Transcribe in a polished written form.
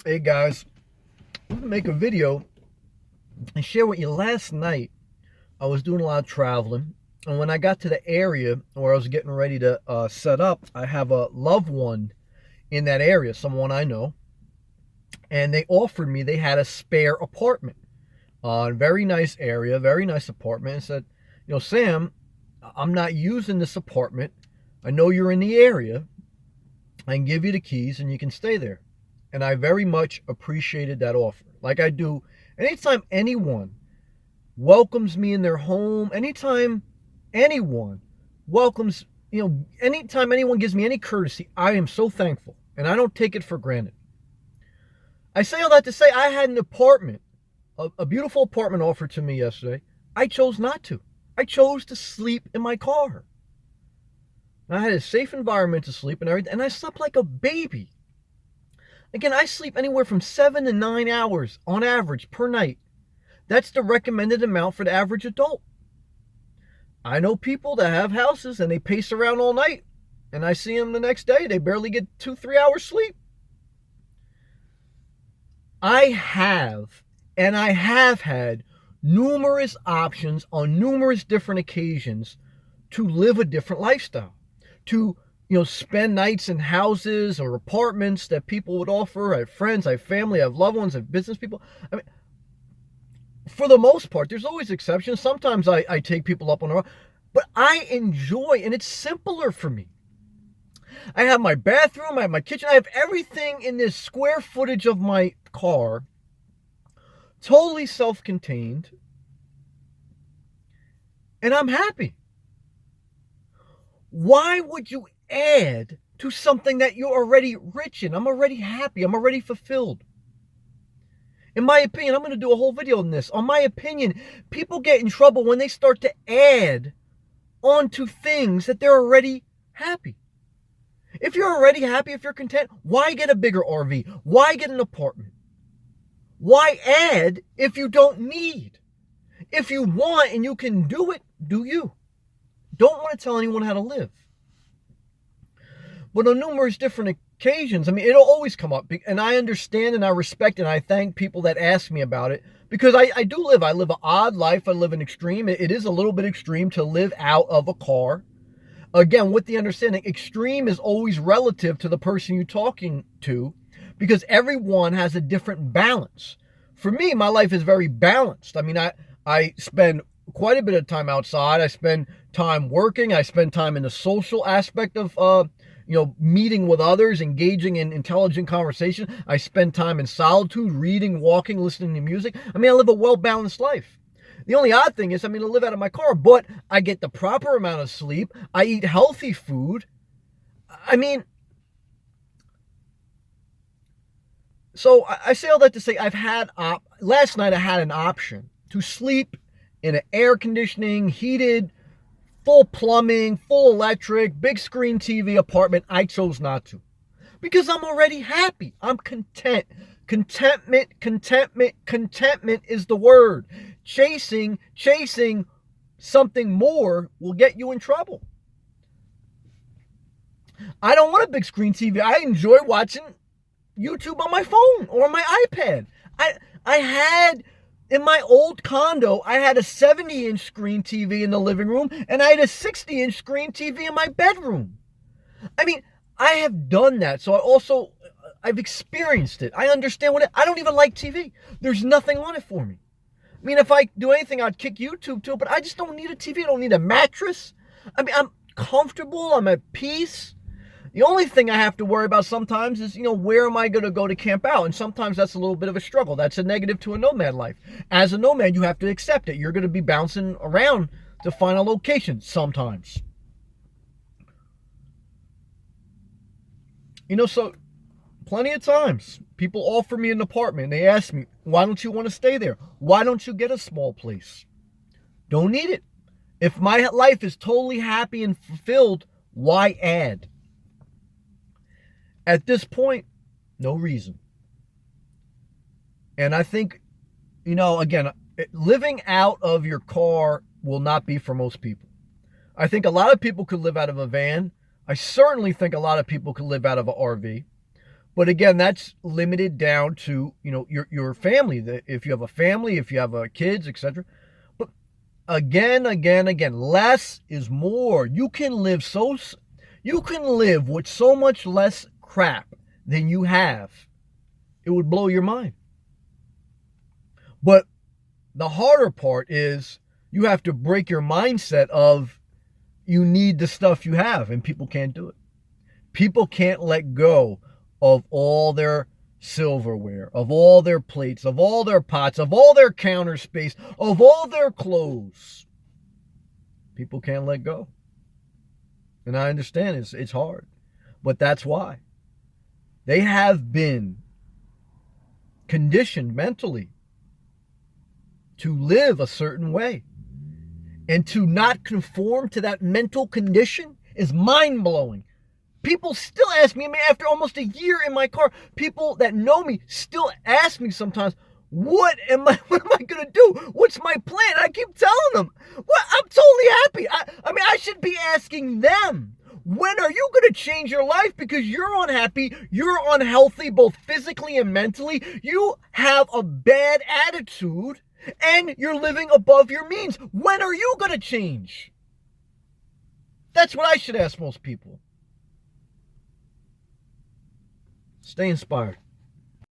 Hey guys, I'm gonna make a video and share with you. Last night, I was doing a lot of traveling, and when I got to the area where I was getting ready to set up, I have a loved one in that area, someone I know, and they offered me they had a spare apartment, very nice area, very nice apartment, and said, Sam, I'm not using this apartment. I know you're in the area. I can give you the keys and you can stay there. And I very much appreciated that offer. Like I do anytime anyone welcomes me in their home, anytime anyone welcomes, anytime anyone gives me any courtesy, I am so thankful and I don't take it for granted. I say all that to say I had an apartment, a beautiful apartment offered to me yesterday. I chose not to. I chose to sleep in my car. I had a safe environment to sleep and everything, and I slept like a baby. Again, I sleep anywhere from 7 to 9 hours on average per night. That's the recommended amount for the average adult. I know people that have houses and they pace around all night, and I see them the next day, they barely get 2, 3 hours sleep. I have had numerous options on numerous different occasions to live a different lifestyle, to spend nights in houses or apartments that people would offer. I have friends, I have family, I have loved ones, I have business people. I mean, for the most part, there's always exceptions. Sometimes I take people up on it, but I enjoy, and it's simpler for me. I have my bathroom, I have my kitchen, I have everything in this square footage of my car, totally self-contained, and I'm happy. Why would you add to something that you're already rich in? I'm already happy. I'm already fulfilled. In my opinion, I'm going to do a whole video on this. On my opinion, people get in trouble when they start to add onto things that they're already happy. If you're already happy, if you're content, why get a bigger RV? Why get an apartment? Why add if you don't need? If you want and you can do it, do you? Don't want to tell anyone how to live. But on numerous different occasions, it'll always come up. And I understand and I respect and I thank people that ask me about it. Because I live an odd life. I live an extreme. It is a little bit extreme to live out of a car. Again, with the understanding, extreme is always relative to the person you're talking to. Because everyone has a different balance. For me, my life is very balanced. I spend quite a bit of time outside. I spend time working. I spend time in the social aspect of meeting with others, engaging in intelligent conversation. I spend time in solitude, reading, walking, listening to music. I live a well-balanced life. The only odd thing is, I live out of my car, but I get the proper amount of sleep. I eat healthy food. So I say all that to say last night I had an option to sleep in an air conditioning, heated, full plumbing, full electric, big screen TV apartment. I chose not to because I'm already happy. I'm content. Contentment is the word. Chasing something more will get you in trouble. I don't want a big screen TV. I enjoy watching YouTube on my phone or on my iPad. I had in my old condo, I had a 70-inch screen TV in the living room, and I had a 60-inch screen TV in my bedroom. I have done that, so I've experienced it. I understand I don't even like TV. There's nothing on it for me. If I do anything, I'd kick YouTube too, but I just don't need a TV. I don't need a mattress. I'm comfortable. I'm at peace. The only thing I have to worry about sometimes is, where am I going to go to camp out? And sometimes that's a little bit of a struggle. That's a negative to a nomad life. As a nomad, you have to accept it. You're going to be bouncing around to find a location sometimes. So plenty of times people offer me an apartment. They ask me, why don't you want to stay there? Why don't you get a small place? Don't need it. If my life is totally happy and fulfilled, why add? At this point, no reason. And I think, again, living out of your car will not be for most people. I think a lot of people could live out of a van. I certainly think a lot of people could live out of an RV. But again, that's limited down to, your family. If you have a family, if you have kids, etc. But again, less is more. You can live with so much less crap than you have. It would blow your mind. But the harder part is you have to break your mindset of you need the stuff you have, and people can't do it. People can't let go of all their silverware, of all their plates, of all their pots, of all their counter space, of all their clothes. People can't let go. And I understand it's hard, but that's why. They have been conditioned mentally to live a certain way. And to not conform to that mental condition is mind-blowing. People still ask me, after almost a year in my car, people that know me still ask me sometimes, what am I going to do? What's my plan? I keep telling them, I'm totally happy. I should be asking them, when are you going to change your life? Because you're unhappy, you're unhealthy, both physically and mentally. You have a bad attitude, and you're living above your means. When are you going to change? That's what I should ask most people. Stay inspired.